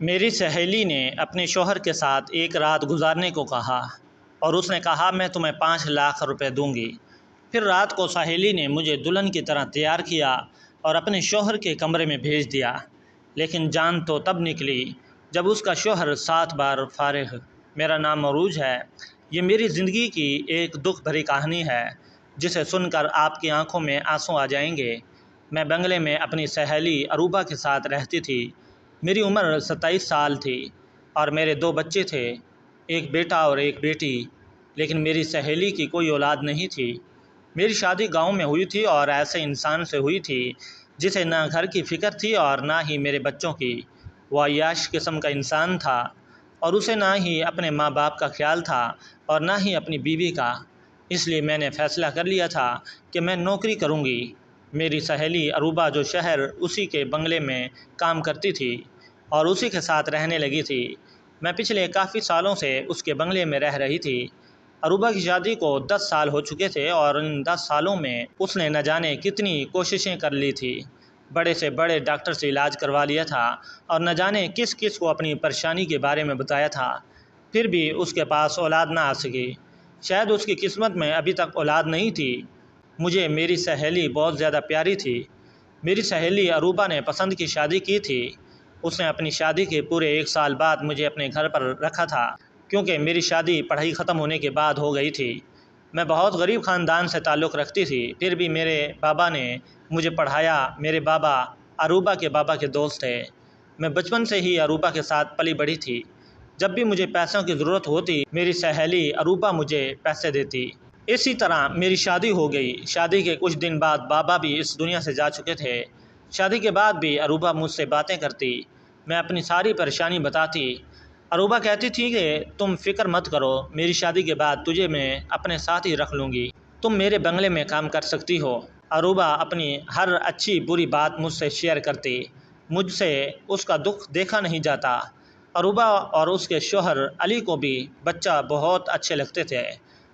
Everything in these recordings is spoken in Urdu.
میری سہیلی نے اپنے شوہر کے ساتھ ایک رات گزارنے کو کہا اور اس نے کہا میں تمہیں 5 لاکھ روپے دوں گی۔ پھر رات کو سہیلی نے مجھے دلہن کی طرح تیار کیا اور اپنے شوہر کے کمرے میں بھیج دیا، لیکن جان تو تب نکلی جب اس کا شوہر 7 بار فارغ۔ میرا نام عروج ہے۔ یہ میری زندگی کی ایک دکھ بھری کہانی ہے جسے سن کر آپ کی آنکھوں میں آنسو آ جائیں گے۔ میں بنگلے میں اپنی سہیلی اروبا کے ساتھ رہتی تھی۔ میری عمر 27 سال تھی اور میرے 2 بچے تھے، ایک بیٹا اور ایک بیٹی، لیکن میری سہیلی کی کوئی اولاد نہیں تھی۔ میری شادی گاؤں میں ہوئی تھی اور ایسے انسان سے ہوئی تھی جسے نہ گھر کی فکر تھی اور نہ ہی میرے بچوں کی۔ وہ عیاش قسم کا انسان تھا اور اسے نہ ہی اپنے ماں باپ کا خیال تھا اور نہ ہی اپنی بیوی کا۔ اس لیے میں نے فیصلہ کر لیا تھا کہ میں نوکری کروں گی۔ میری سہیلی اروبا جو شہر اسی کے بنگلے میں کام کرتی تھی اور اسی کے ساتھ رہنے لگی تھی، میں پچھلے کافی سالوں سے اس کے بنگلے میں رہ رہی تھی۔ اروبا کی شادی کو 10 سال ہو چکے تھے اور ان 10 سالوں میں اس نے نہ جانے کتنی کوششیں کر لی تھی، بڑے سے بڑے ڈاکٹر سے علاج کروا لیا تھا اور نہ جانے کس کس کو اپنی پریشانی کے بارے میں بتایا تھا، پھر بھی اس کے پاس اولاد نہ آ سکی۔ شاید اس کی قسمت میں ابھی تک اولاد نہیں تھی۔ مجھے میری سہیلی بہت زیادہ پیاری تھی۔ میری سہیلی اروبا نے پسند کی شادی کی تھی۔ اس نے اپنی شادی کے پورے 1 سال بعد مجھے اپنے گھر پر رکھا تھا، کیونکہ میری شادی پڑھائی ختم ہونے کے بعد ہو گئی تھی۔ میں بہت غریب خاندان سے تعلق رکھتی تھی، پھر بھی میرے بابا نے مجھے پڑھایا۔ میرے بابا اروبا کے بابا کے دوست تھے۔ میں بچپن سے ہی اروبا کے ساتھ پلی بڑھی تھی۔ جب بھی مجھے پیسوں کی ضرورت ہوتی، میری سہیلی اروبا مجھے پیسے دیتی۔ اسی طرح میری شادی ہو گئی۔ شادی کے کچھ دن بعد بابا بھی اس دنیا سے جا چکے تھے۔ شادی کے بعد بھی اروبا مجھ سے باتیں کرتی، میں اپنی ساری پریشانی بتاتی۔ اروبا کہتی تھی کہ تم فکر مت کرو، میری شادی کے بعد تجھے میں اپنے ساتھ ہی رکھ لوں گی، تم میرے بنگلے میں کام کر سکتی ہو۔ اروبا اپنی ہر اچھی بری بات مجھ سے شیئر کرتی۔ مجھ سے اس کا دکھ دیکھا نہیں جاتا۔ اروبا اور اس کے شوہر علی کو بھی بچہ بہت اچھے لگتے تھے۔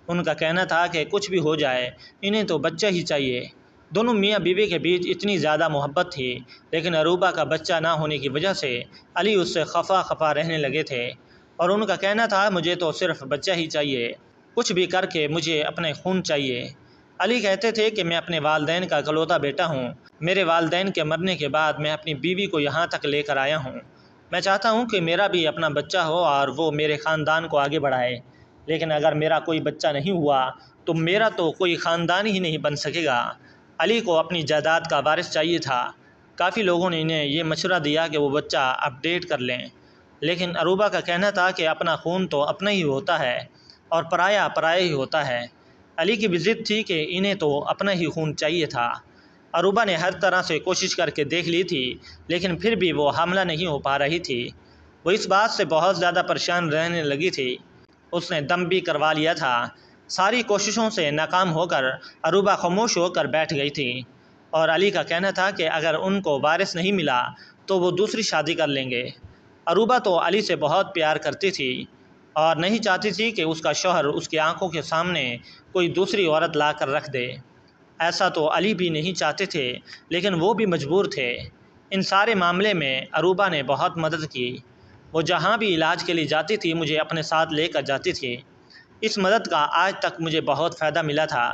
ان کا کہنا تھا کہ کچھ بھی ہو جائے انہیں تو بچہ ہی چاہیے۔ دونوں میاں بیوی کے بیچ اتنی زیادہ محبت تھی، لیکن اروبا کا بچہ نہ ہونے کی وجہ سے علی اس سے خفا رہنے لگے تھے اور ان کا کہنا تھا مجھے تو صرف بچہ ہی چاہیے، کچھ بھی کر کے مجھے اپنے خون چاہیے۔ علی کہتے تھے کہ میں اپنے والدین کا اکلوتا بیٹا ہوں۔ میرے والدین کے مرنے کے بعد میں اپنی بیوی کو یہاں تک لے کر آیا ہوں۔ میں چاہتا ہوں کہ میرا بھی اپنا بچہ ہو اور وہ میرے خاندان کو آگے بڑھائے، لیکن اگر میرا کوئی بچہ نہیں ہوا تو میرا تو کوئی خاندان ہی نہیں بن سکے گا۔ علی کو اپنی جائیداد کا وارث چاہیے تھا۔ کافی لوگوں نے انہیں یہ مشورہ دیا کہ وہ بچہ اپ ڈیٹ کر لیں، لیکن اروبا کا کہنا تھا کہ اپنا خون تو اپنا ہی ہوتا ہے اور پرایا پرایا ہی ہوتا ہے۔ علی کی بھی ضد تھی کہ انہیں تو اپنا ہی خون چاہیے تھا۔ اروبا نے ہر طرح سے کوشش کر کے دیکھ لی تھی، لیکن پھر بھی وہ حاملہ نہیں ہو پا رہی تھی۔ وہ اس بات سے بہت زیادہ پریشان رہنے لگی تھی۔ اس نے دم بھی کروا لیا تھا۔ ساری کوششوں سے ناکام ہو کر اروبا خاموش ہو کر بیٹھ گئی تھی اور علی کا کہنا تھا کہ اگر ان کو وارث نہیں ملا تو وہ دوسری شادی کر لیں گے۔ اروبا تو علی سے بہت پیار کرتی تھی اور نہیں چاہتی تھی کہ اس کا شوہر اس کی آنکھوں کے سامنے کوئی دوسری عورت لا کر رکھ دے۔ ایسا تو علی بھی نہیں چاہتے تھے، لیکن وہ بھی مجبور تھے۔ ان سارے معاملے میں اروبا نے بہت مدد کی۔ وہ جہاں بھی علاج کے لیے جاتی تھی مجھے اپنے ساتھ لے کر جاتی تھی۔ اس مدد کا آج تک مجھے بہت فائدہ ملا تھا،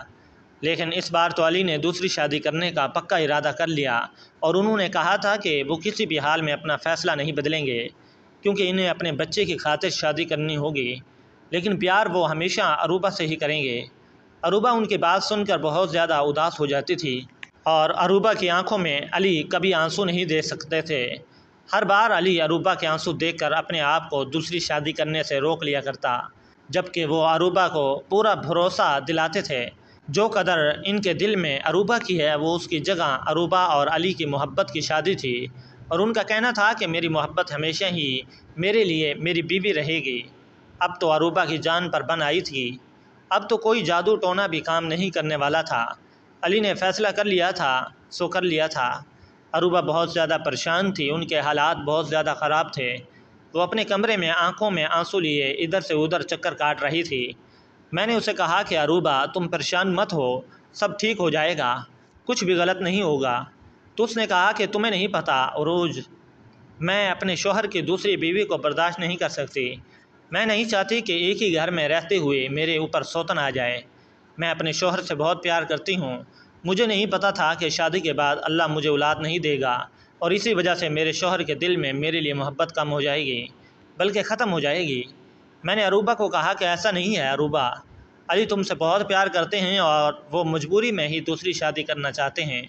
لیکن اس بار تو علی نے دوسری شادی کرنے کا پکا ارادہ کر لیا اور انہوں نے کہا تھا کہ وہ کسی بھی حال میں اپنا فیصلہ نہیں بدلیں گے، کیونکہ انہیں اپنے بچے کی خاطر شادی کرنی ہوگی، لیکن پیار وہ ہمیشہ اروبا سے ہی کریں گے۔ اروبا ان کی بات سن کر بہت زیادہ اداس ہو جاتی تھی اور اروبا کی آنکھوں میں علی کبھی آنسو نہیں دے سکتے تھے۔ ہر بار علی اروبا کے آنسو دیکھ کر اپنے آپ کو دوسری شادی کرنے سے روک لیا کرتا، جبکہ وہ اروبا کو پورا بھروسہ دلاتے تھے۔ جو قدر ان کے دل میں اروبا کی ہے وہ اس کی جگہ اروبا اور علی کی محبت کی شادی تھی، اور ان کا کہنا تھا کہ میری محبت ہمیشہ ہی میرے لیے میری بیوی رہے گی۔ اب تو اروبا کی جان پر بن آئی تھی۔ اب تو کوئی جادو ٹونا بھی کام نہیں کرنے والا تھا۔ علی نے فیصلہ کر لیا تھا سو کر لیا تھا۔ اروبا بہت زیادہ پریشان تھی، ان کے حالات بہت زیادہ خراب تھے۔ وہ اپنے کمرے میں آنکھوں میں آنسو لیے ادھر سے ادھر چکر کاٹ رہی تھی۔ میں نے اسے کہا کہ اروبا تم پریشان مت ہو، سب ٹھیک ہو جائے گا، کچھ بھی غلط نہیں ہوگا۔ تو اس نے کہا کہ تمہیں نہیں پتہ عروج، میں اپنے شوہر کی دوسری بیوی کو برداشت نہیں کر سکتی۔ میں نہیں چاہتی کہ ایک ہی گھر میں رہتے ہوئے میرے اوپر سوتن آ جائے۔ میں اپنے شوہر سے بہت پیار کرتی ہوں۔ مجھے نہیں پتہ تھا کہ شادی کے بعد اللہ مجھے اولاد نہیں دے گا، اور اسی وجہ سے میرے شوہر کے دل میں میرے لیے محبت کم ہو جائے گی، بلکہ ختم ہو جائے گی۔ میں نے عروبہ کو کہا کہ ایسا نہیں ہے عروبہ، علی تم سے بہت پیار کرتے ہیں اور وہ مجبوری میں ہی دوسری شادی کرنا چاہتے ہیں۔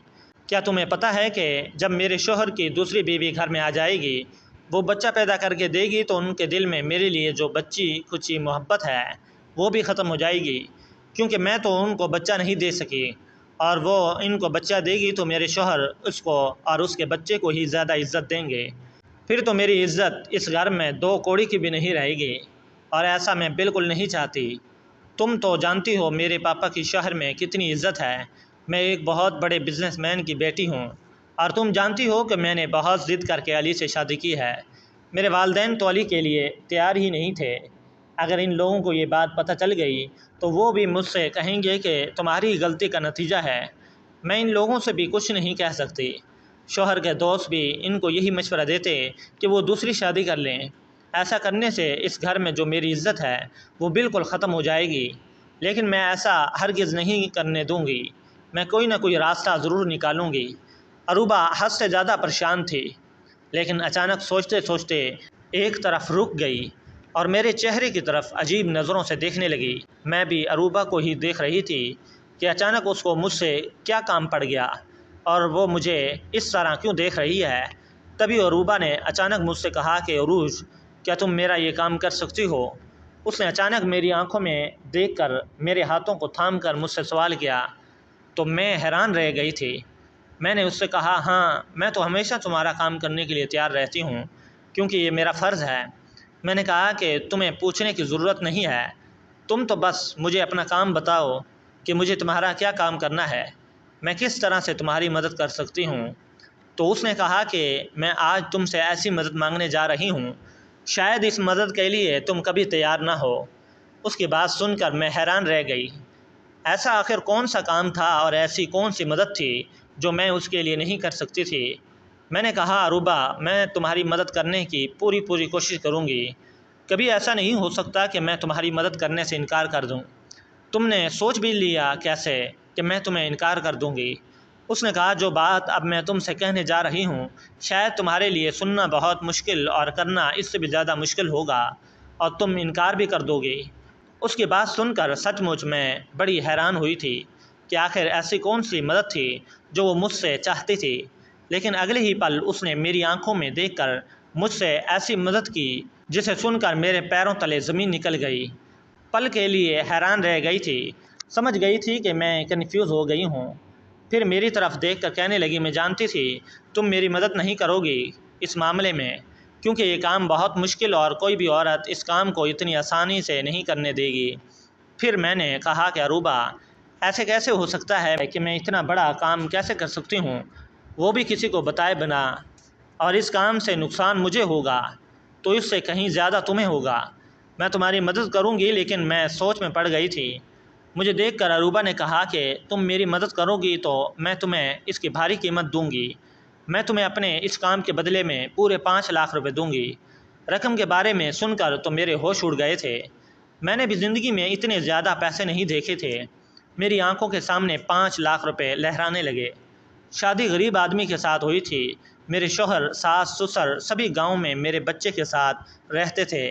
کیا تمہیں پتہ ہے کہ جب میرے شوہر کی دوسری بیوی گھر میں آ جائے گی، وہ بچہ پیدا کر کے دے گی تو ان کے دل میں میرے لیے جو بچی کچی محبت ہے وہ بھی ختم ہو جائے گی، کیونکہ میں تو ان کو بچہ نہیں دے سکی، اور وہ ان کو بچہ دے گی تو میرے شوہر اس کو اور اس کے بچے کو ہی زیادہ عزت دیں گے۔ پھر تو میری عزت اس گھر میں دو کوڑی کی بھی نہیں رہے گی، اور ایسا میں بالکل نہیں چاہتی۔ تم تو جانتی ہو میرے پاپا کی شہر میں کتنی عزت ہے۔ میں ایک بہت بڑے بزنس مین کی بیٹی ہوں، اور تم جانتی ہو کہ میں نے بہت ضد کر کے علی سے شادی کی ہے۔ میرے والدین تو علی کے لیے تیار ہی نہیں تھے۔ اگر ان لوگوں کو یہ بات پتہ چل گئی تو وہ بھی مجھ سے کہیں گے کہ تمہاری غلطی کا نتیجہ ہے۔ میں ان لوگوں سے بھی کچھ نہیں کہہ سکتی۔ شوہر کے دوست بھی ان کو یہی مشورہ دیتے کہ وہ دوسری شادی کر لیں۔ ایسا کرنے سے اس گھر میں جو میری عزت ہے وہ بالکل ختم ہو جائے گی، لیکن میں ایسا ہرگز نہیں کرنے دوں گی۔ میں کوئی نہ کوئی راستہ ضرور نکالوں گی۔ عروبہ حد سے زیادہ پریشان تھی، لیکن اچانک سوچتے سوچتے ایک طرف رک گئی اور میرے چہرے کی طرف عجیب نظروں سے دیکھنے لگی۔ میں بھی عروبہ کو ہی دیکھ رہی تھی کہ اچانک اس کو مجھ سے کیا کام پڑ گیا اور وہ مجھے اس طرح کیوں دیکھ رہی ہے۔ تبھی عروبہ نے اچانک مجھ سے کہا کہ عروج، کیا تم میرا یہ کام کر سکتی ہو؟ اس نے اچانک میری آنکھوں میں دیکھ کر میرے ہاتھوں کو تھام کر مجھ سے سوال کیا تو میں حیران رہ گئی تھی۔ میں نے اس سے کہا، ہاں، میں تو ہمیشہ تمہارا کام کرنے کے لیے تیار رہتی ہوں، کیونکہ یہ میرا فرض ہے۔ میں نے کہا کہ تمہیں پوچھنے کی ضرورت نہیں ہے، تم تو بس مجھے اپنا کام بتاؤ کہ مجھے تمہارا کیا کام کرنا ہے، میں کس طرح سے تمہاری مدد کر سکتی ہوں۔ تو اس نے کہا کہ میں آج تم سے ایسی مدد مانگنے جا رہی ہوں، شاید اس مدد کے لیے تم کبھی تیار نہ ہو۔ اس کی بات سن کر میں حیران رہ گئی۔ ایسا آخر کون سا کام تھا اور ایسی کون سی مدد تھی جو میں اس کے لیے نہیں کر سکتی تھی؟ میں نے کہا، عروبہ، میں تمہاری مدد کرنے کی پوری کوشش کروں گی۔ کبھی ایسا نہیں ہو سکتا کہ میں تمہاری مدد کرنے سے انکار کر دوں۔ تم نے سوچ بھی لیا کیسے کہ میں تمہیں انکار کر دوں گی؟ اس نے کہا، جو بات اب میں تم سے کہنے جا رہی ہوں شاید تمہارے لیے سننا بہت مشکل اور کرنا اس سے بھی زیادہ مشکل ہوگا، اور تم انکار بھی کر دو گی۔ اس کی بات سن کر سچ مچ میں بڑی حیران ہوئی تھی کہ آخر ایسی کون سی مدد تھی جو وہ مجھ سے چاہتی تھی، لیکن اگلے ہی پل اس نے میری آنکھوں میں دیکھ کر مجھ سے ایسی مدد کی جسے سن کر میرے پیروں تلے زمین نکل گئی۔ پل کے لیے حیران رہ گئی تھی، سمجھ گئی تھی کہ میں کنفیوز ہو گئی ہوں۔ پھر میری طرف دیکھ کر کہنے لگی، میں جانتی تھی تم میری مدد نہیں کرو گی اس معاملے میں، کیونکہ یہ کام بہت مشکل اور کوئی بھی عورت اس کام کو اتنی آسانی سے نہیں کرنے دے گی۔ پھر میں نے کہا کہ عروبہ، ایسے کیسے ہو سکتا ہے کہ میں اتنا بڑا کام کیسے کر سکتی ہوں، وہ بھی کسی کو بتائے بنا، اور اس کام سے نقصان مجھے ہوگا تو اس سے کہیں زیادہ تمہیں ہوگا۔ میں تمہاری مدد کروں گی، لیکن میں سوچ میں پڑ گئی تھی۔ مجھے دیکھ کر عروبہ نے کہا کہ تم میری مدد کرو گی تو میں تمہیں اس کی بھاری قیمت دوں گی۔ میں تمہیں اپنے اس کام کے بدلے میں پورے 5 لاکھ روپے دوں گی۔ رقم کے بارے میں سن کر تو میرے ہوش اڑ گئے تھے۔ میں نے بھی زندگی میں اتنے زیادہ پیسے نہیں دیکھے تھے۔ میری آنکھوں کے سامنے 5 لاکھ روپے لہرانے لگے۔ شادی غریب آدمی کے ساتھ ہوئی تھی۔ میرے شوہر، ساس، سسر سبھی گاؤں میں میرے بچے کے ساتھ رہتے تھے،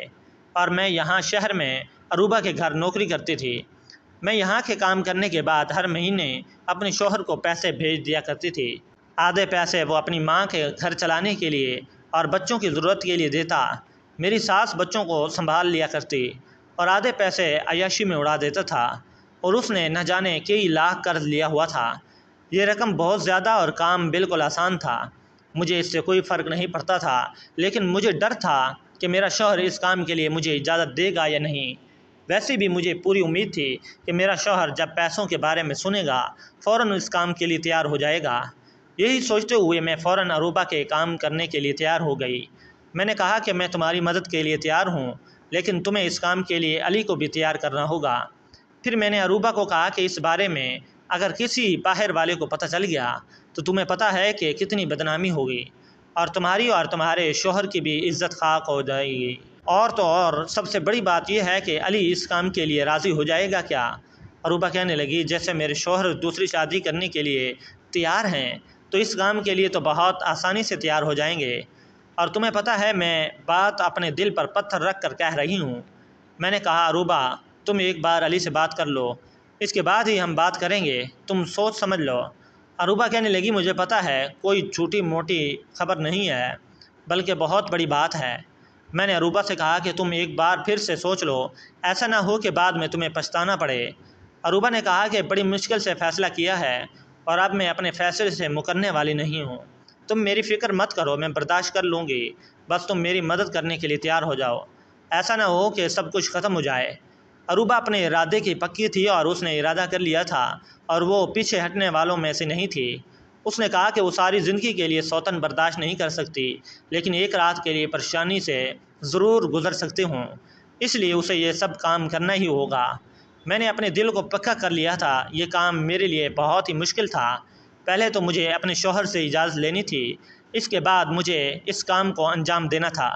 اور میں یہاں شہر میں عروبہ کے گھر نوکری کرتی تھی۔ میں یہاں کے کام کرنے کے بعد ہر مہینے اپنے شوہر کو پیسے بھیج دیا کرتی تھی۔ آدھے پیسے وہ اپنی ماں کے گھر چلانے کے لیے اور بچوں کی ضرورت کے لیے دیتا۔ میری ساس بچوں کو سنبھال لیا کرتی اور آدھے پیسے عیاشی میں اڑا دیتا تھا، اور اس نے نہ جانے کئی لاکھ قرض لیا ہوا تھا۔ یہ رقم بہت زیادہ اور کام بالکل آسان تھا۔ مجھے اس سے کوئی فرق نہیں پڑتا تھا، لیکن مجھے ڈر تھا کہ میرا شوہر اس کام کے لیے مجھے اجازت دے گا یا نہیں۔ ویسے بھی مجھے پوری امید تھی کہ میرا شوہر جب پیسوں کے بارے میں سنے گا فوراً اس کام کے لیے تیار ہو جائے گا۔ یہی سوچتے ہوئے میں فوراً عروبہ کے کام کرنے کے لیے تیار ہو گئی۔ میں نے کہا کہ میں تمہاری مدد کے لیے تیار ہوں، لیکن تمہیں اس کام کے لیے علی کو بھی تیار کرنا ہوگا۔ پھر میں نے عروبہ کو کہا کہ اس بارے میں اگر کسی باہر والے کو پتہ چل گیا تو تمہیں پتہ ہے کہ کتنی بدنامی ہوگی۔ اور تمہاری اور تمہارے شوہر کی بھی عزت خاک ہو جائے گی۔ اور تو اور سب سے بڑی بات یہ ہے کہ علی اس کام کے لیے راضی ہو جائے گا کیا؟ عروبہ کہنے لگی جیسے میرے شوہر دوسری شادی کرنے کے لیے تیار ہیں تو اس کام کے لیے تو بہت آسانی سے تیار ہو جائیں گے، اور تمہیں پتہ ہے میں بات اپنے دل پر پتھر رکھ کر کہہ رہی ہوں۔ میں نے کہا عروبہ تم ایک بار علی سے بات کر لو، اس کے بعد ہی ہم بات کریں گے، تم سوچ سمجھ لو۔ عروبہ کہنے لگی مجھے پتہ ہے کوئی چھوٹی موٹی خبر نہیں ہے بلکہ بہت بڑی بات ہے۔ میں نے عروبہ سے کہا کہ تم ایک بار پھر سے سوچ لو، ایسا نہ ہو کہ بعد میں تمہیں پچھتانا پڑے۔ عروبہ نے کہا کہ بڑی مشکل سے فیصلہ کیا ہے اور اب میں اپنے فیصلے سے مکرنے والی نہیں ہوں۔ تم میری فکر مت کرو، میں برداشت کر لوں گی، بس تم میری مدد کرنے کے لیے تیار ہو جاؤ، ایسا نہ ہو کہ سب کچھ ختم ہو جائے۔ عروبہ اپنے ارادے کی پکی تھی اور اس نے ارادہ کر لیا تھا اور وہ پیچھے ہٹنے والوں میں سے نہیں تھی۔ اس نے کہا کہ وہ ساری زندگی کے لیے سوتن برداشت نہیں کر سکتی، لیکن ایک رات کے لیے پریشانی سے ضرور گزر سکتے ہوں، اس لیے اسے یہ سب کام کرنا ہی ہوگا۔ میں نے اپنے دل کو پکا کر لیا تھا، یہ کام میرے لیے بہت ہی مشکل تھا۔ پہلے تو مجھے اپنے شوہر سے اجازت لینی تھی، اس کے بعد مجھے اس کام کو انجام دینا تھا۔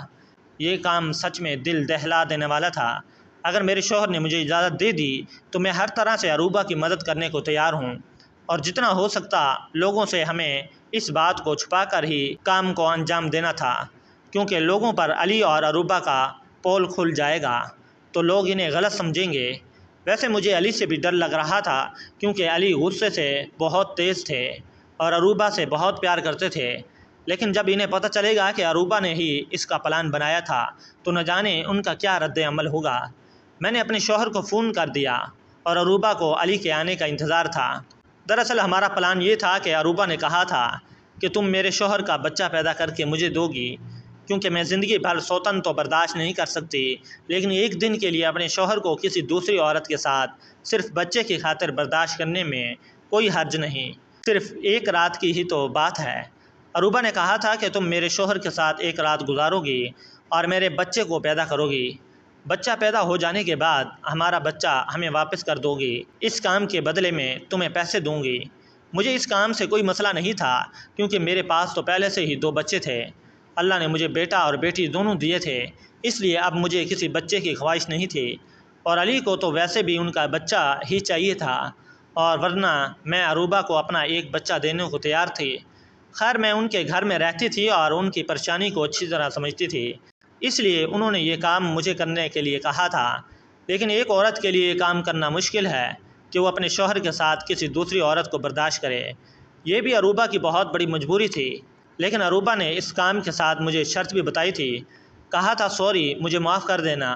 یہ کام سچ میں دل دہلا دینے والا تھا۔ اگر میرے شوہر نے مجھے اجازت دے دی تو میں ہر طرح سے عروبہ کی مدد کرنے کو تیار ہوں، اور جتنا ہو سکتا لوگوں سے ہمیں اس بات کو چھپا کر ہی کام کو انجام دینا تھا، کیونکہ لوگوں پر علی اور عروبہ کا پول کھل جائے گا تو لوگ انہیں غلط سمجھیں گے۔ ویسے مجھے علی سے بھی ڈر لگ رہا تھا، کیونکہ علی غصے سے بہت تیز تھے اور عروبہ سے بہت پیار کرتے تھے، لیکن جب انہیں پتہ چلے گا کہ عروبہ نے ہی اس کا پلان بنایا تھا تو نہ جانے ان کا کیا رد عمل ہوگا۔ میں نے اپنے شوہر کو فون کر دیا اور عروبہ کو علی کے آنے کا انتظار تھا۔ دراصل ہمارا پلان یہ تھا کہ عروبہ نے کہا تھا کہ تم میرے شوہر کا بچہ پیدا کر کے مجھے دو گی، کیونکہ میں زندگی بھر سوتن تو برداشت نہیں کر سکتی، لیکن ایک دن کے لیے اپنے شوہر کو کسی دوسری عورت کے ساتھ صرف بچے کی خاطر برداشت کرنے میں کوئی حرج نہیں، صرف ایک رات کی ہی تو بات ہے۔ عروبہ نے کہا تھا کہ تم میرے شوہر کے ساتھ ایک رات گزارو گی اور میرے بچے کو پیدا کرو گی، بچہ پیدا ہو جانے کے بعد ہمارا بچہ ہمیں واپس کر دو گی، اس کام کے بدلے میں تمہیں پیسے دوں گی۔ مجھے اس کام سے کوئی مسئلہ نہیں تھا، کیونکہ میرے پاس تو پہلے سے ہی 2 بچے تھے، اللہ نے مجھے بیٹا اور بیٹی دونوں دیے تھے، اس لیے اب مجھے کسی بچے کی خواہش نہیں تھی، اور علی کو تو ویسے بھی ان کا بچہ ہی چاہیے تھا، اور ورنہ میں عروبہ کو اپنا ایک بچہ دینے کو تیار تھی۔ خیر میں ان کے گھر میں رہتی تھی اور ان کی پریشانی کو اچھی طرح سمجھتی تھی، اس لیے انہوں نے یہ کام مجھے کرنے کے لیے کہا تھا۔ لیکن ایک عورت کے لیے یہ کام کرنا مشکل ہے کہ وہ اپنے شوہر کے ساتھ کسی دوسری عورت کو برداشت کرے، یہ بھی عروبہ کی بہت بڑی مجبوری تھی۔ لیکن عروبہ نے اس کام کے ساتھ مجھے شرط بھی بتائی تھی، کہا تھا سوری مجھے معاف کر دینا،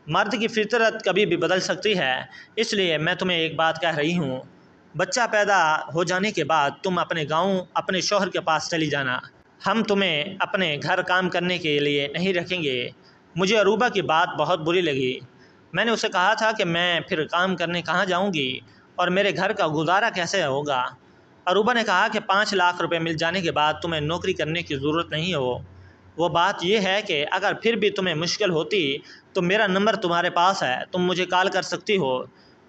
مرد کی فطرت کبھی بھی بدل سکتی ہے، اس لیے میں تمہیں ایک بات کہہ رہی ہوں، بچہ پیدا ہو جانے کے بعد تم اپنے گاؤں اپنے شوہر کے پاس چلی جانا، ہم تمہیں اپنے گھر کام کرنے کے لیے نہیں رکھیں گے۔ مجھے عروبہ کی بات بہت بری لگی۔ میں نے اسے کہا تھا کہ میں پھر کام کرنے کہاں جاؤں گی اور میرے گھر کا گزارا کیسے ہوگا؟ عروبہ نے کہا کہ 5 لاکھ روپے مل جانے کے بعد تمہیں نوکری کرنے کی ضرورت نہیں ہو، وہ بات یہ ہے کہ اگر پھر بھی تمہیں مشکل ہوتی تو میرا نمبر تمہارے پاس ہے، تم مجھے کال کر سکتی ہو،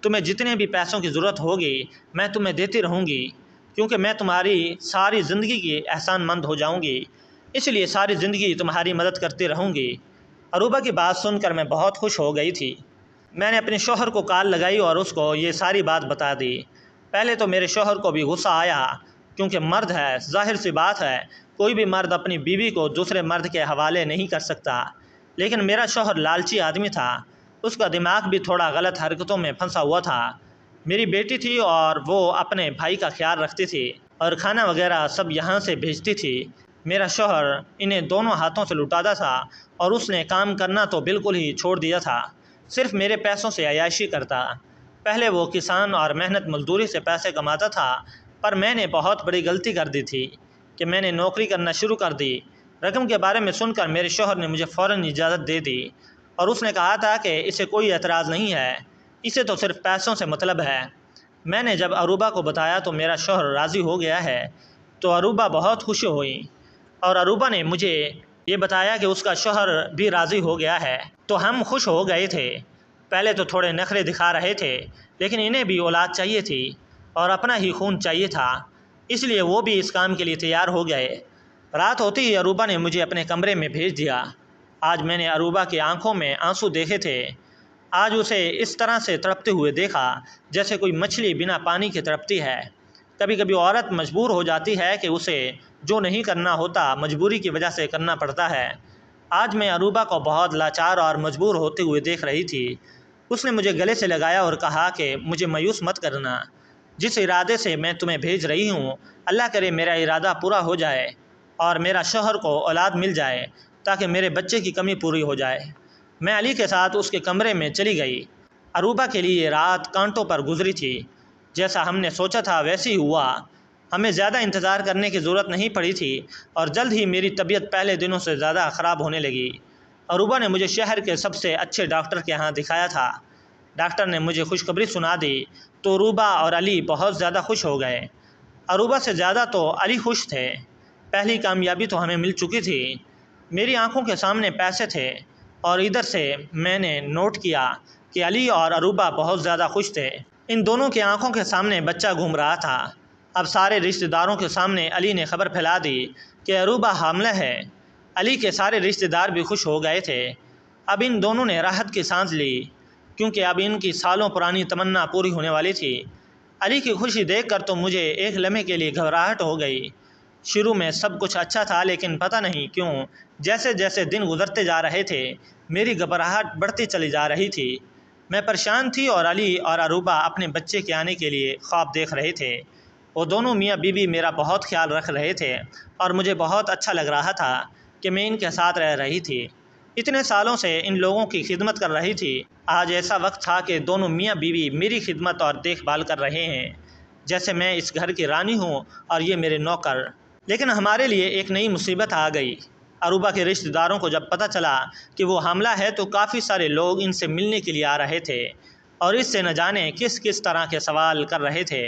تمہیں جتنے بھی پیسوں کی ضرورت ہوگی میں تمہیں دیتی رہوں گی، کیونکہ میں تمہاری ساری زندگی کی احسان مند ہو جاؤں گی، اس لیے ساری زندگی تمہاری مدد کرتی رہوں گی۔ عروبہ کی بات سن کر میں بہت خوش ہو گئی تھی۔ میں نے اپنے شوہر کو کال لگائی اور اس کو یہ ساری بات بتا دی۔ پہلے تو میرے شوہر کو بھی غصہ آیا، کیونکہ مرد ہے، ظاہر سی بات ہے کوئی بھی مرد اپنی بیوی کو دوسرے مرد کے حوالے نہیں کر سکتا، لیکن میرا شوہر لالچی آدمی تھا، اس کا دماغ بھی تھوڑا غلط حرکتوں میں پھنسا ہوا تھا۔ میری بیٹی تھی اور وہ اپنے بھائی کا خیال رکھتی تھی اور کھانا وغیرہ سب یہاں سے بھیجتی تھی، میرا شوہر انہیں دونوں ہاتھوں سے لٹاتا تھا اور اس نے کام کرنا تو بالکل ہی چھوڑ دیا تھا، صرف میرے پیسوں سے عیاشی کرتا۔ پہلے وہ کسان اور محنت مزدوری سے پیسے کماتا تھا، پر میں نے بہت بڑی غلطی کر دی تھی کہ میں نے نوکری کرنا شروع کر دی۔ رقم کے بارے میں سن کر میرے شوہر نے مجھے فوراً اجازت دے دی اور اس نے کہا تھا کہ اسے کوئی اعتراض نہیں ہے، اسے تو صرف پیسوں سے مطلب ہے۔ میں نے جب عروبہ کو بتایا تو میرا شوہر راضی ہو گیا ہے، تو عروبہ بہت خوش ہوئی، اور عروبہ نے مجھے یہ بتایا کہ اس کا شوہر بھی راضی ہو گیا ہے، تو ہم خوش ہو گئے تھے۔ پہلے تو تھوڑے نخرے دکھا رہے تھے، لیکن انہیں بھی اولاد چاہیے تھی اور اپنا ہی خون چاہیے تھا، اس لیے وہ بھی اس کام کے لیے تیار ہو گئے۔ رات ہوتے ہی اروبا نے مجھے اپنے کمرے میں بھیج دیا۔ آج میں نے اروبا کی آنکھوں میں آنسو دیکھے تھے۔ آج اسے اس طرح سے تڑپتے ہوئے دیکھا جیسے کوئی مچھلی بنا پانی کے تڑپتی ہے۔ کبھی کبھی عورت مجبور ہو جاتی ہے کہ اسے جو نہیں کرنا ہوتا مجبوری کی وجہ سے کرنا پڑتا ہے۔ آج میں اروبا کو بہت لاچار اور مجبور ہوتے ہوئے دیکھ رہی تھی۔ اس نے مجھے گلے سے لگایا اور کہا کہ مجھے مایوس مت کرنا۔ جس ارادے سے میں تمہیں بھیج رہی ہوں، اللہ کرے میرا ارادہ پورا ہو جائے اور میرا شوہر کو اولاد مل جائے تاکہ میرے بچے کی کمی پوری ہو جائے۔ میں علی کے ساتھ اس کے کمرے میں چلی گئی۔ اروبا کے لیے یہ رات کانٹوں پر گزری تھی۔ جیسا ہم نے سوچا تھا ویسے ہی ہوا۔ ہمیں زیادہ انتظار کرنے کی ضرورت نہیں پڑی تھی اور جلد ہی میری طبیعت پہلے دنوں سے زیادہ خراب ہونے لگی۔ اروبا نے مجھے شہر کے سب سے اچھے ڈاکٹر کے ہاں دکھایا تھا۔ ڈاکٹر نے مجھے خوشخبری سنا دی تو اروبا اور علی بہت زیادہ خوش ہو گئے۔ اروبا سے زیادہ تو علی خوش تھے۔ پہلی کامیابی تو ہمیں مل چکی تھی۔ میری آنکھوں کے سامنے پیسے تھے اور ادھر سے میں نے نوٹ کیا کہ علی اور اروبا بہت زیادہ خوش تھے۔ ان دونوں کی آنکھوں کے سامنے بچہ گھوم رہا تھا۔ اب سارے رشتہ داروں کے سامنے علی نے خبر پھیلا دی کہ اروبا حاملہ ہے۔ علی کے سارے رشتہ دار بھی خوش ہو گئے تھے۔ اب ان دونوں نے راحت کی سانس لی کیونکہ اب ان کی سالوں پرانی تمنا پوری ہونے والی تھی۔ علی کی خوشی دیکھ کر تو مجھے ایک لمحے کے لیے گھبراہٹ ہو گئی۔ شروع میں سب کچھ اچھا تھا لیکن پتہ نہیں کیوں جیسے جیسے دن گزرتے جا رہے تھے میری گھبراہٹ بڑھتی چلی جا رہی تھی۔ میں پریشان تھی اور علی اور اروبا اپنے بچے کے آنے کے لیے خواب دیکھ رہے تھے۔ وہ دونوں میاں بیوی میرا بہت خیال رکھ رہے تھے اور مجھے بہت اچھا لگ رہا تھا کہ میں ان کے ساتھ رہ رہی تھی۔ اتنے سالوں سے ان لوگوں کی خدمت کر رہی تھی۔ آج ایسا وقت تھا کہ دونوں میاں بیوی میری خدمت اور دیکھ بھال کر رہے ہیں جیسے میں اس گھر کی رانی ہوں اور یہ میرے نوکر۔ لیکن ہمارے لیے ایک نئی مصیبت آ گئی۔ اروبا کے رشتہ داروں کو جب پتہ چلا کہ وہ حاملہ ہے تو کافی سارے لوگ ان سے ملنے کے لیے آ رہے تھے اور اس سے نہ جانے کس کس طرح کے سوال کر رہے تھے۔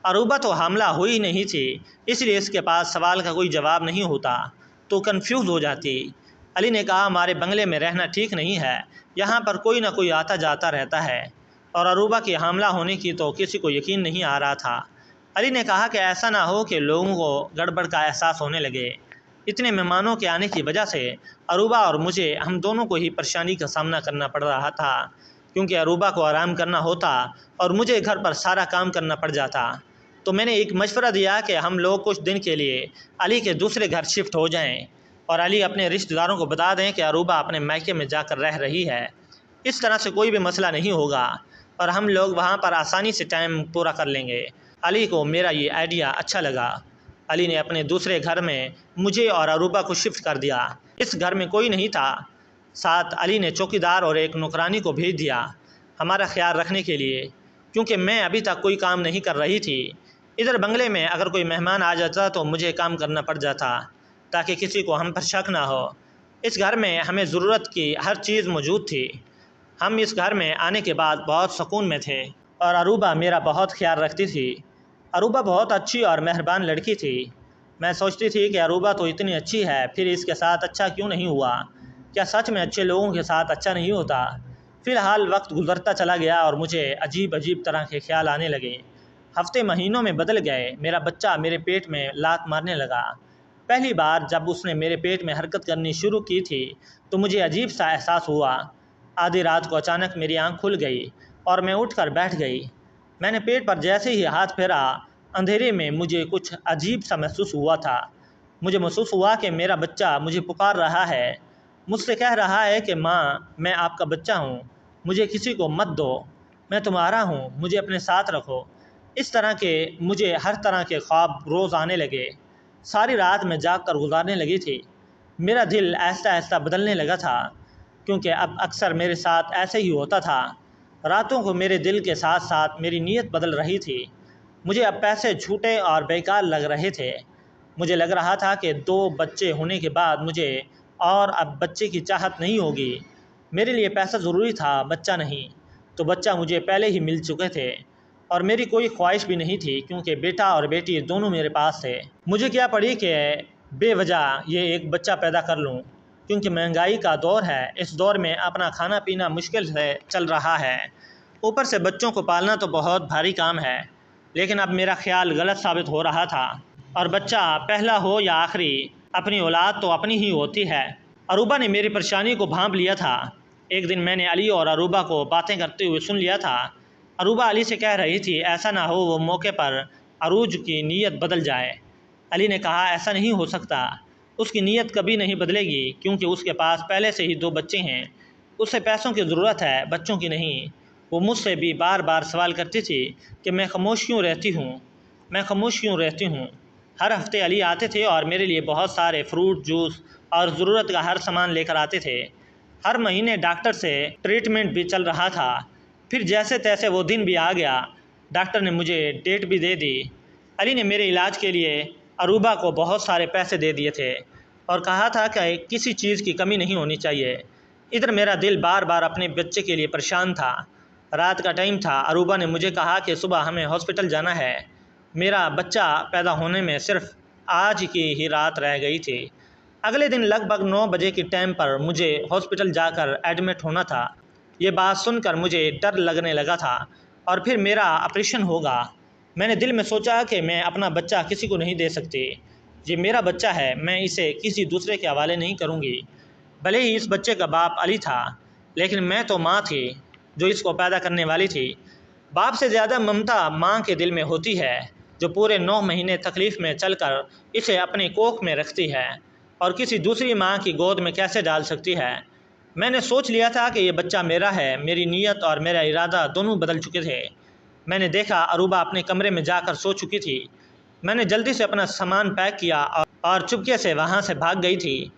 اروبا تو حاملہ ہوئی نہیں تھی، اس لیے اس کے پاس سوال کا کوئی جواب نہیں ہوتا تو کنفیوز ہو جاتی۔ علی نے کہا ہمارے بنگلے میں رہنا ٹھیک نہیں ہے، یہاں پر کوئی نہ کوئی آتا جاتا رہتا ہے، اور اروبا کے حاملہ ہونے کی تو کسی کو یقین نہیں آ رہا تھا۔ علی نے کہا کہ ایسا نہ ہو کہ لوگوں کو گڑبڑ کا احساس ہونے لگے۔ اتنے مہمانوں کے آنے کی وجہ سے اروبا اور مجھے ہم دونوں کو ہی پریشانی کا سامنا کرنا پڑ رہا تھا کیونکہ اروبا کو آرام کرنا ہوتا اور مجھے گھر پر سارا کام کرنا پڑ جاتا۔ تو میں نے ایک مشورہ دیا کہ ہم لوگ کچھ دن کے لیے علی کے دوسرے گھر شفٹ ہو جائیں اور علی اپنے رشتہ داروں کو بتا دیں کہ اروبا اپنے مائکے میں جا کر رہ رہی ہے۔ اس طرح سے کوئی بھی مسئلہ نہیں ہوگا اور ہم لوگ وہاں پر آسانی سے ٹائم پورا کر لیں گے۔ علی کو میرا یہ آئیڈیا اچھا لگا۔ علی نے اپنے دوسرے گھر میں مجھے اور اروبا کو شفٹ کر دیا۔ اس گھر میں کوئی نہیں تھا۔ ساتھ علی نے چوکیدار اور ایک نوکرانی کو بھیج دیا ہمارا خیال رکھنے کے لیے کیونکہ میں ابھی تک کوئی کام نہیں کر رہی تھی۔ ادھر بنگلے میں اگر کوئی مہمان آ جاتا تو مجھے کام کرنا پڑ جاتا تاکہ کسی کو ہم پر شک نہ ہو۔ اس گھر میں ہمیں ضرورت کی ہر چیز موجود تھی۔ ہم اس گھر میں آنے کے بعد بہت سکون میں تھے اور اروبا میرا بہت خیال رکھتی تھی۔ اروبا بہت اچھی اور مہربان لڑکی تھی۔ میں سوچتی تھی کہ اروبا تو اتنی اچھی ہے پھر اس کے ساتھ اچھا کیوں نہیں ہوا؟ کیا سچ میں اچھے لوگوں کے ساتھ اچھا نہیں ہوتا؟ فی الحال وقت گزرتا چلا گیا اور مجھے عجیب عجیب طرح کے خیال آنے لگے۔ ہفتے مہینوں میں بدل گئے۔ میرا بچہ میرے پیٹ میں لات مارنے لگا۔ پہلی بار جب اس نے میرے پیٹ میں حرکت کرنی شروع کی تھی تو مجھے عجیب سا احساس ہوا۔ آدھی رات کو اچانک میری آنکھ کھل گئی اور میں اٹھ کر بیٹھ گئی۔ میں نے پیٹ پر جیسے ہی ہاتھ پھیرا اندھیرے میں مجھے کچھ عجیب سا محسوس ہوا تھا۔ مجھے محسوس ہوا کہ میرا بچہ مجھے پکار رہا ہے، مجھ سے کہہ رہا ہے کہ ماں میں آپ کا بچہ ہوں، مجھے کسی کو مت دو، میں تمہارا ہوں، مجھے اپنے ساتھ رکھو۔ اس طرح کے مجھے ہر طرح کے خواب روز آنے لگے۔ ساری رات میں جاگ کر گزارنے لگی تھی۔ میرا دل آہستہ آہستہ بدلنے لگا تھا کیونکہ اب اکثر میرے ساتھ ایسے ہی ہوتا تھا۔ راتوں کو میرے دل کے ساتھ ساتھ میری نیت بدل رہی تھی۔ مجھے اب پیسے جھوٹے اور بیکار لگ رہے تھے۔ مجھے لگ رہا تھا کہ 2 بچے ہونے کے بعد مجھے اور اب بچے کی چاہت نہیں ہوگی۔ میرے لیے پیسہ ضروری تھا، بچہ نہیں۔ تو بچہ مجھے پہلے ہی مل چکے تھے اور میری کوئی خواہش بھی نہیں تھی کیونکہ بیٹا اور بیٹی دونوں میرے پاس تھے۔ مجھے کیا پڑی کہ بے وجہ یہ ایک بچہ پیدا کر لوں کیونکہ مہنگائی کا دور ہے۔ اس دور میں اپنا کھانا پینا مشکل سے چل رہا ہے، اوپر سے بچوں کو پالنا تو بہت بھاری کام ہے۔ لیکن اب میرا خیال غلط ثابت ہو رہا تھا اور بچہ پہلا ہو یا آخری اپنی اولاد تو اپنی ہی ہوتی ہے۔ عروبہ نے میری پریشانی کو بھانپ لیا تھا۔ ایک دن میں نے علی اور عروبہ کو باتیں کرتے ہوئے سن لیا تھا۔ عروبہ علی سے کہہ رہی تھی ایسا نہ ہو وہ موقع پر عروج کی نیت بدل جائے۔ علی نے کہا ایسا نہیں ہو سکتا، اس کی نیت کبھی نہیں بدلے گی کیونکہ اس کے پاس پہلے سے ہی 2 بچے ہیں، اسے پیسوں کی ضرورت ہے، بچوں کی نہیں۔ وہ مجھ سے بھی بار بار سوال کرتی تھی کہ میں خاموش کیوں رہتی ہوں۔ ہر ہفتے علی آتے تھے اور میرے لیے بہت سارے فروٹ، جوس اور ضرورت کا ہر سامان لے کر آتے تھے۔ ہر مہینے ڈاکٹر سے ٹریٹمنٹ بھی چل رہا تھا۔ پھر جیسے تیسے وہ دن بھی آ گیا، ڈاکٹر نے مجھے ڈیٹ بھی دے دی۔ علی نے میرے علاج کے لیے عروبہ کو بہت سارے پیسے دے دیے تھے اور کہا تھا کہ کسی چیز کی کمی نہیں ہونی چاہیے۔ ادھر میرا دل بار بار اپنے بچے کے لیے پریشان تھا۔ رات کا ٹائم تھا، عروبہ نے مجھے کہا کہ صبح ہمیں ہاسپٹل جانا ہے۔ میرا بچہ پیدا ہونے میں صرف آج کی ہی رات رہ گئی تھی۔ اگلے دن لگ بھگ 9 بجے کی ٹائم پر مجھے ہاسپٹل جا کر ایڈمٹ ہونا تھا۔ یہ بات سن کر مجھے ڈر لگنے لگا تھا اور پھر میرا آپریشن ہوگا۔ میں نے دل میں سوچا کہ میں اپنا بچہ کسی کو نہیں دے سکتی، یہ میرا بچہ ہے، میں اسے کسی دوسرے کے حوالے نہیں کروں گی۔ بھلے ہی اس بچے کا باپ علی تھا، لیکن میں تو ماں تھی جو اس کو پیدا کرنے والی تھی۔ باپ سے زیادہ ممتا ماں کے دل میں ہوتی ہے، جو پورے 9 مہینے تکلیف میں چل کر اسے اپنی کوکھ میں رکھتی ہے اور کسی دوسری ماں کی گود میں کیسے ڈال سکتی ہے۔ میں نے سوچ لیا تھا کہ یہ بچہ میرا ہے۔ میری نیت اور میرا ارادہ دونوں بدل چکے تھے۔ میں نے دیکھا عروبہ اپنے کمرے میں جا کر سو چکی تھی۔ میں نے جلدی سے اپنا سامان پیک کیا اور چپکے سے وہاں سے بھاگ گئی تھی۔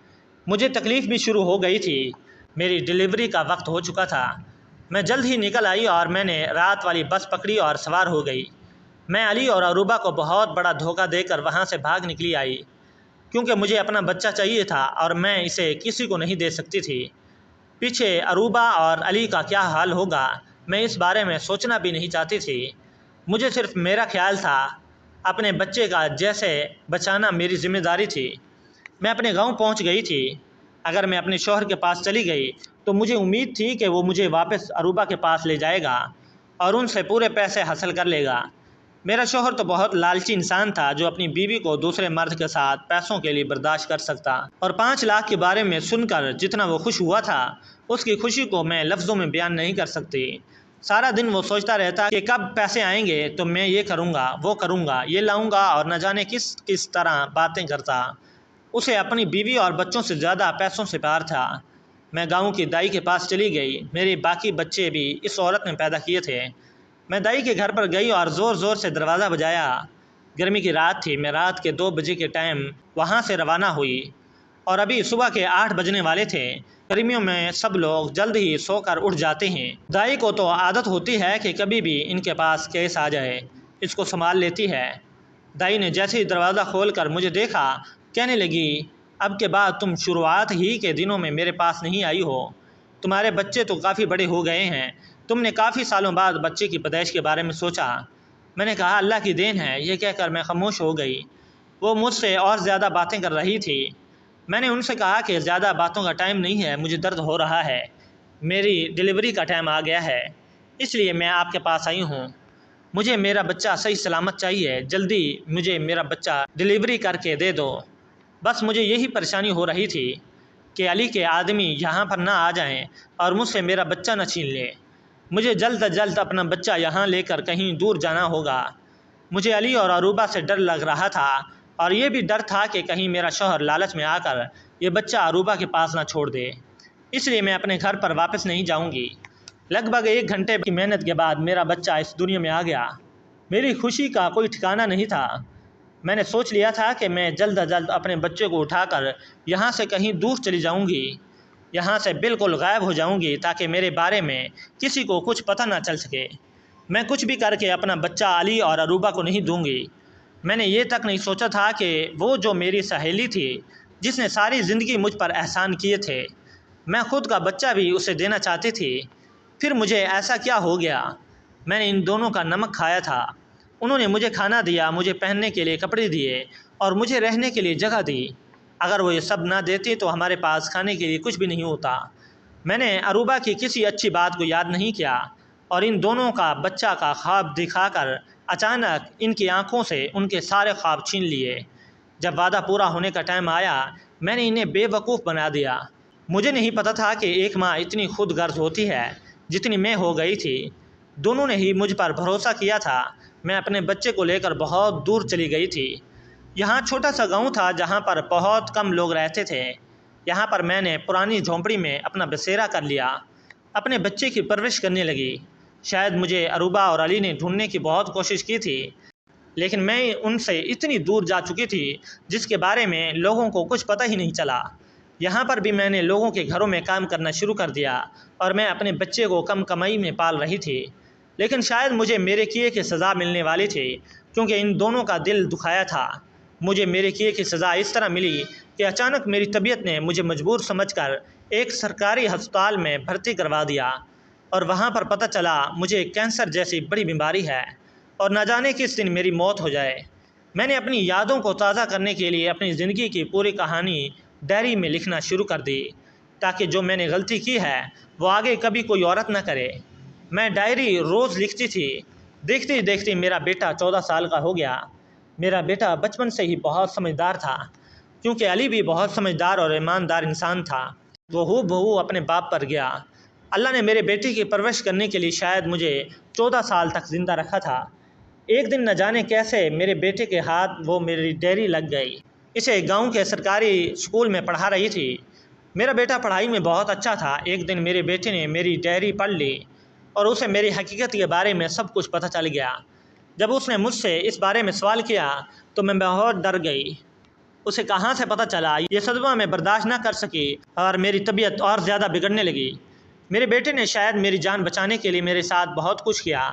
مجھے تکلیف بھی شروع ہو گئی تھی، میری ڈلیوری کا وقت ہو چکا تھا۔ میں جلد ہی نکل آئی اور میں نے رات والی بس پکڑی اور سوار ہو گئی۔ میں علی اور عروبہ کو بہت بڑا دھوکہ دے کر وہاں سے بھاگ نکلی آئی، کیونکہ مجھے اپنا بچہ چاہیے تھا اور میں اسے کسی کو نہیں دے سکتی تھی۔ پیچھے عروبہ اور علی کا کیا حال ہوگا، میں اس بارے میں سوچنا بھی نہیں چاہتی تھی۔ مجھے صرف میرا خیال تھا، اپنے بچے کا جیسے بچانا میری ذمہ داری تھی۔ میں اپنے گاؤں پہنچ گئی تھی۔ اگر میں اپنے شوہر کے پاس چلی گئی تو مجھے امید تھی کہ وہ مجھے واپس عروبہ کے پاس لے جائے گا اور ان سے پورے پیسے حاصل کر لے گا۔ میرا شوہر تو بہت لالچی انسان تھا جو اپنی بیوی کو دوسرے مرد کے ساتھ پیسوں کے لیے برداشت کر سکتا، اور 5 لاکھ کے بارے میں سن کر جتنا وہ خوش ہوا تھا اس کی خوشی کو میں لفظوں میں بیان نہیں کر سکتی۔ سارا دن وہ سوچتا رہتا کہ کب پیسے آئیں گے تو میں یہ کروں گا، وہ کروں گا، یہ لاؤں گا، اور نہ جانے کس طرح باتیں کرتا۔ اسے اپنی بیوی اور بچوں سے زیادہ پیسوں سے پیار تھا۔ میں گاؤں کی دائی کے پاس چلی گئی، میرے باقی بچے بھی اس عورت نے پیدا کیے تھے۔ میں دائی کے گھر پر گئی اور زور زور سے دروازہ بجایا۔ گرمی کی رات تھی، میں رات کے 2 بجے کے ٹائم وہاں سے روانہ ہوئی اور ابھی صبح کے 8 بجنے والے تھے۔ گرمیوں میں سب لوگ جلد ہی سو کر اٹھ جاتے ہیں۔ دائی کو تو عادت ہوتی ہے کہ کبھی بھی ان کے پاس کیس آ جائے، اس کو سنبھال لیتی ہے۔ دائی نے جیسے ہی دروازہ کھول کر مجھے دیکھا، کہنے لگی اب کے بعد تم شروعات ہی کے دنوں میں میرے پاس نہیں آئی ہو، تمہارے بچے تو کافی بڑے ہو گئے ہیں، تم نے کافی سالوں بعد بچے کی پیدائش کے بارے میں سوچا۔ میں نے کہا اللہ کی دین ہے، یہ کہہ کر میں خاموش ہو گئی۔ وہ مجھ سے اور زیادہ باتیں کر رہی تھی۔ میں نے ان سے کہا کہ زیادہ باتوں کا ٹائم نہیں ہے، مجھے درد ہو رہا ہے، میری ڈلیوری کا ٹائم آ گیا ہے، اس لیے میں آپ کے پاس آئی ہوں۔ مجھے میرا بچہ صحیح سلامت چاہیے، جلدی مجھے میرا بچہ ڈلیوری کر کے دے دو۔ بس مجھے یہی پریشانی ہو رہی تھی کہ علی کے آدمی یہاں پر نہ آ جائیں اور مجھ سے میرا بچہ نہ چھین لے۔ مجھے جلد از جلد اپنا بچہ یہاں لے کر کہیں دور جانا ہوگا۔ مجھے علی اور عروبہ سے ڈر لگ رہا تھا اور یہ بھی ڈر تھا کہ کہیں میرا شوہر لالچ میں آ کر یہ بچہ عروبہ کے پاس نہ چھوڑ دے، اس لیے میں اپنے گھر پر واپس نہیں جاؤں گی۔ لگ بھگ 1 گھنٹے کی محنت کے بعد میرا بچہ اس دنیا میں آ گیا۔ میری خوشی کا کوئی ٹھکانہ نہیں تھا۔ میں نے سوچ لیا تھا کہ میں جلد از جلد اپنے بچے کو اٹھا کر یہاں سے کہیں دور چلی جاؤں گی، یہاں سے بالکل غائب ہو جاؤں گی تاکہ میرے بارے میں کسی کو کچھ پتہ نہ چل سکے۔ میں کچھ بھی کر کے اپنا بچہ علی اور عروبہ کو نہیں دوں گی۔ میں نے یہ تک نہیں سوچا تھا کہ وہ جو میری سہیلی تھی جس نے ساری زندگی مجھ پر احسان کیے تھے، میں خود کا بچہ بھی اسے دینا چاہتی تھی۔ پھر مجھے ایسا کیا ہو گیا؟ میں نے ان دونوں کا نمک کھایا تھا۔ انہوں نے مجھے کھانا دیا، مجھے پہننے کے لیے کپڑے دیے اور مجھے رہنے کے لیے جگہ دی۔ اگر وہ یہ سب نہ دیتے تو ہمارے پاس کھانے کے لیے کچھ بھی نہیں ہوتا۔ میں نے عروبہ کی کسی اچھی بات کو یاد نہیں کیا اور ان دونوں کا بچہ کا خواب دکھا کر اچانک ان کی آنکھوں سے ان کے سارے خواب چھین لیے۔ جب وعدہ پورا ہونے کا ٹائم آیا میں نے انہیں بے وقوف بنا دیا۔ مجھے نہیں پتہ تھا کہ ایک ماں اتنی خود غرض ہوتی ہے جتنی میں ہو گئی تھی۔ دونوں نے ہی مجھ پر بھروسہ کیا تھا۔ میں اپنے بچے کو لے کر بہت دور چلی گئی تھی۔ یہاں چھوٹا سا گاؤں تھا جہاں پر بہت کم لوگ رہتے تھے۔ یہاں پر میں نے پرانی جھونپڑی میں اپنا بسیرا کر لیا، اپنے بچے کی پرورش کرنے لگی۔ شاید مجھے اروبا اور علی نے ڈھونڈنے کی بہت کوشش کی تھی، لیکن میں ان سے اتنی دور جا چکی تھی جس کے بارے میں لوگوں کو کچھ پتہ ہی نہیں چلا۔ یہاں پر بھی میں نے لوگوں کے گھروں میں کام کرنا شروع کر دیا اور میں اپنے بچے کو کم کمائی میں پال رہی تھی، لیکن شاید مجھے میرے کیے کی سزا ملنے والی تھی کیونکہ ان دونوں کا دل دکھایا تھا۔ مجھے میرے کیے کی سزا اس طرح ملی کہ اچانک میری طبیعت نے مجھے مجبور سمجھ کر ایک سرکاری ہسپتال میں بھرتی کروا دیا، اور وہاں پر پتہ چلا مجھے کینسر جیسی بڑی بیماری ہے اور نہ جانے کس دن میری موت ہو جائے۔ میں نے اپنی یادوں کو تازہ کرنے کے لیے اپنی زندگی کی پوری کہانی ڈائری میں لکھنا شروع کر دی تاکہ جو میں نے غلطی کی ہے وہ آگے کبھی کوئی عورت نہ کرے۔ میں ڈائری روز لکھتی تھی۔ دیکھتے ہی دیکھتے میرا بیٹا 14 سال کا ہو گیا۔ میرا بیٹا بچپن سے ہی بہت سمجھدار تھا کیونکہ علی بھی بہت سمجھدار اور ایماندار انسان تھا۔ وہ ہو بہو اپنے باپ پر گیا۔ اللہ نے میرے بیٹے کی پرورش کرنے کے لیے شاید مجھے 14 سال تک زندہ رکھا تھا۔ ایک دن نہ جانے کیسے میرے بیٹے کے ہاتھ وہ میری ڈائری لگ گئی۔ اسے گاؤں کے سرکاری اسکول میں پڑھا رہی تھی۔ میرا بیٹا پڑھائی میں بہت اچھا تھا۔ ایک دن میرے بیٹے نے میری ڈائری پڑھ لی اور اسے میری حقیقت کے بارے میں سب کچھ پتہ چل گیا۔ جب اس نے مجھ سے اس بارے میں سوال کیا تو میں بہت ڈر گئی۔ اسے کہاں سے پتہ چلا؟ یہ صدمہ میں برداشت نہ کر سکی اور میری طبیعت اور زیادہ بگڑنے لگی۔ میرے بیٹے نے شاید میری جان بچانے کے لیے میرے ساتھ بہت کچھ کیا۔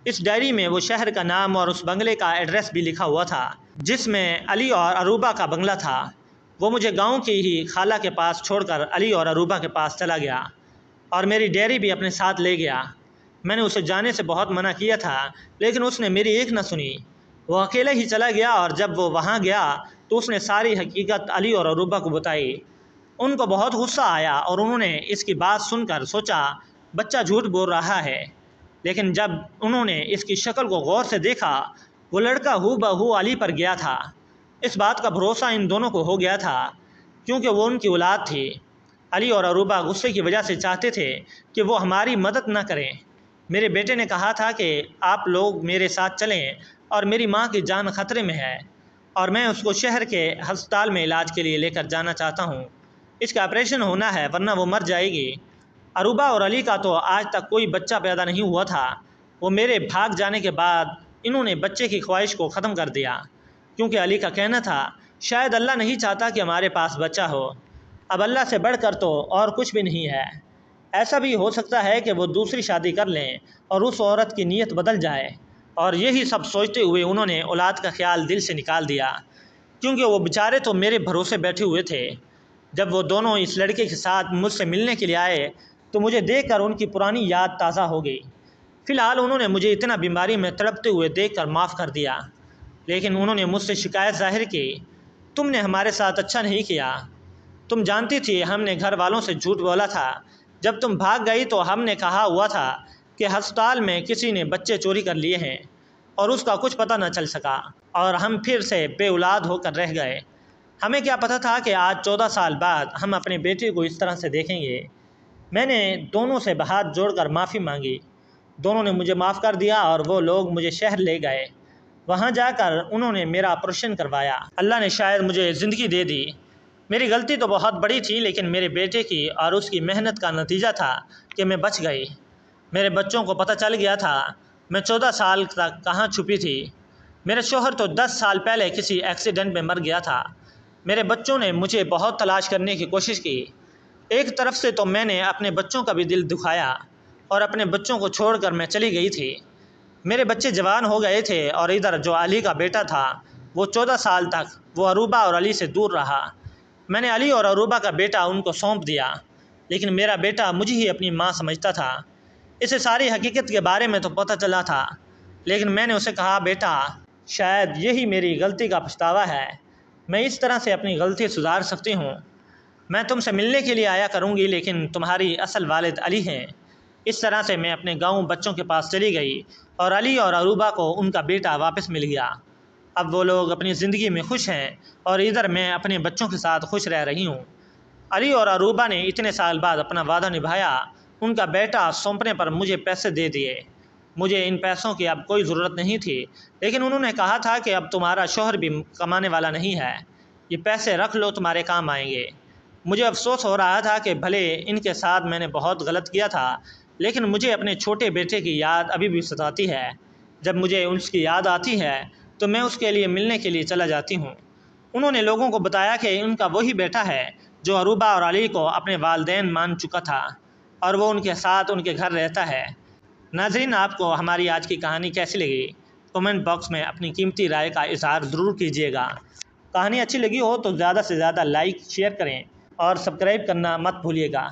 اس ڈائری میں وہ شہر کا نام اور اس بنگلے کا ایڈریس بھی لکھا ہوا تھا جس میں علی اور اروبا کا بنگلہ تھا۔ وہ مجھے گاؤں کی ہی خالہ کے پاس چھوڑ کر علی اور اروبا کے پاس چلا گیا اور میری ڈائری بھی اپنے ساتھ لے گیا۔ میں نے اسے جانے سے بہت منع کیا تھا لیکن اس نے میری ایک نہ سنی۔ وہ اکیلے ہی چلا گیا اور جب وہ وہاں گیا تو اس نے ساری حقیقت علی اور اروبا کو بتائی۔ ان کو بہت غصہ آیا اور انہوں نے اس کی بات سن کر سوچا بچہ جھوٹ بول رہا ہے، لیکن جب انہوں نے اس کی شکل کو غور سے دیکھا وہ لڑکا ہو بہو علی پر گیا تھا۔ اس بات کا بھروسہ ان دونوں کو ہو گیا تھا کیونکہ وہ ان کی اولاد تھی۔ علی اور اروبا غصے کی وجہ سے چاہتے تھے کہ وہ ہماری مدد نہ کریں۔ میرے بیٹے نے کہا تھا کہ آپ لوگ میرے ساتھ چلیں اور میری ماں کی جان خطرے میں ہے اور میں اس کو شہر کے ہسپتال میں علاج کے لیے لے کر جانا چاہتا ہوں۔ اس کا آپریشن ہونا ہے ورنہ وہ مر جائے گی۔ اروبا اور علی کا تو آج تک کوئی بچہ پیدا نہیں ہوا تھا۔ وہ میرے بھاگ جانے کے بعد انہوں نے بچے کی خواہش کو ختم کر دیا کیونکہ علی کا کہنا تھا شاید اللہ نہیں چاہتا کہ ہمارے پاس بچہ ہو۔ اب اللہ سے بڑھ کر تو اور کچھ بھی نہیں ہے۔ ایسا بھی ہو سکتا ہے کہ وہ دوسری شادی کر لیں اور اس عورت کی نیت بدل جائے، اور یہی سب سوچتے ہوئے انہوں نے اولاد کا خیال دل سے نکال دیا کیونکہ وہ بیچارے تو میرے بھروسے بیٹھے ہوئے تھے۔ جب وہ دونوں اس لڑکے کے ساتھ مجھ سے ملنے کے لیے آئے تو مجھے دیکھ کر ان کی پرانی یاد تازہ ہو گئی۔ فی الحال انہوں نے مجھے اتنا بیماری میں تڑپتے ہوئے دیکھ کر معاف کر دیا، لیکن انہوں نے مجھ سے شکایت ظاہر کی، تم نے ہمارے ساتھ اچھا نہیں کیا۔ تم جانتی تھی ہم نے گھر والوں سے جھوٹ بولا تھا۔ جب تم بھاگ گئی تو ہم نے کہا ہوا تھا کہ ہسپتال میں کسی نے بچے چوری کر لیے ہیں اور اس کا کچھ پتہ نہ چل سکا اور ہم پھر سے بے اولاد ہو کر رہ گئے۔ ہمیں کیا پتہ تھا کہ آج 14 سال بعد ہم اپنے بیٹے کو اس طرح سے دیکھیں گے۔ میں نے دونوں سے ہاتھ جوڑ کر معافی مانگی۔ دونوں نے مجھے معاف کر دیا اور وہ لوگ مجھے شہر لے گئے۔ وہاں جا کر انہوں نے میرا آپریشن کروایا۔ اللہ نے شاید مجھے زندگی دے دی۔ میری غلطی تو بہت بڑی تھی لیکن میرے بیٹے کی اور اس کی محنت کا نتیجہ تھا کہ میں بچ گئی۔ میرے بچوں کو پتہ چل گیا تھا میں 14 سال تک کہاں چھپی تھی۔ میرے شوہر تو 10 سال پہلے کسی ایکسیڈنٹ میں مر گیا تھا۔ میرے بچوں نے مجھے بہت تلاش کرنے کی کوشش کی۔ ایک طرف سے تو میں نے اپنے بچوں کا بھی دل دکھایا اور اپنے بچوں کو چھوڑ کر میں چلی گئی تھی۔ میرے بچے جوان ہو گئے تھے اور ادھر جو علی کا بیٹا تھا وہ 14 سال تک وہ اروبا اور علی سے دور رہا۔ میں نے علی اور اروبا کا بیٹا ان کو سونپ دیا، لیکن میرا بیٹا مجھے ہی اپنی ماں سمجھتا تھا۔ اسے ساری حقیقت کے بارے میں تو پتہ چلا تھا، لیکن میں نے اسے کہا بیٹا شاید یہی میری غلطی کا پچھتاوا ہے، میں اس طرح سے اپنی غلطی سدھار سکتی ہوں۔ میں تم سے ملنے کے لیے آیا کروں گی لیکن تمہاری اصل والد علی ہیں۔ اس طرح سے میں اپنے گاؤں بچوں کے پاس چلی گئی اور علی اور اروبا کو ان کا بیٹا واپس مل گیا۔ اب وہ لوگ اپنی زندگی میں خوش ہیں اور ادھر میں اپنے بچوں کے ساتھ خوش رہ رہی ہوں۔ علی اور عروبہ نے اتنے سال بعد اپنا وعدہ نبھایا۔ ان کا بیٹا سونپنے پر مجھے پیسے دے دیے۔ مجھے ان پیسوں کی اب کوئی ضرورت نہیں تھی، لیکن انہوں نے کہا تھا کہ اب تمہارا شوہر بھی کمانے والا نہیں ہے، یہ پیسے رکھ لو، تمہارے کام آئیں گے۔ مجھے افسوس ہو رہا تھا کہ بھلے ان کے ساتھ میں نے بہت غلط کیا تھا، لیکن مجھے اپنے چھوٹے بیٹے کی یاد ابھی بھی ستاتی ہے۔ جب مجھے اس کی یاد آتی ہے تو میں اس کے لیے ملنے کے لیے چلا جاتی ہوں۔ انہوں نے لوگوں کو بتایا کہ ان کا وہی بیٹا ہے جو عروبہ اور علی کو اپنے والدین مان چکا تھا اور وہ ان کے ساتھ ان کے گھر رہتا ہے۔ ناظرین، آپ کو ہماری آج کی کہانی کیسی لگی؟ کمنٹ باکس میں اپنی قیمتی رائے کا اظہار ضرور کیجیے گا۔ کہانی اچھی لگی ہو تو زیادہ سے زیادہ لائک شیئر کریں اور سبسکرائب کرنا مت بھولیے گا۔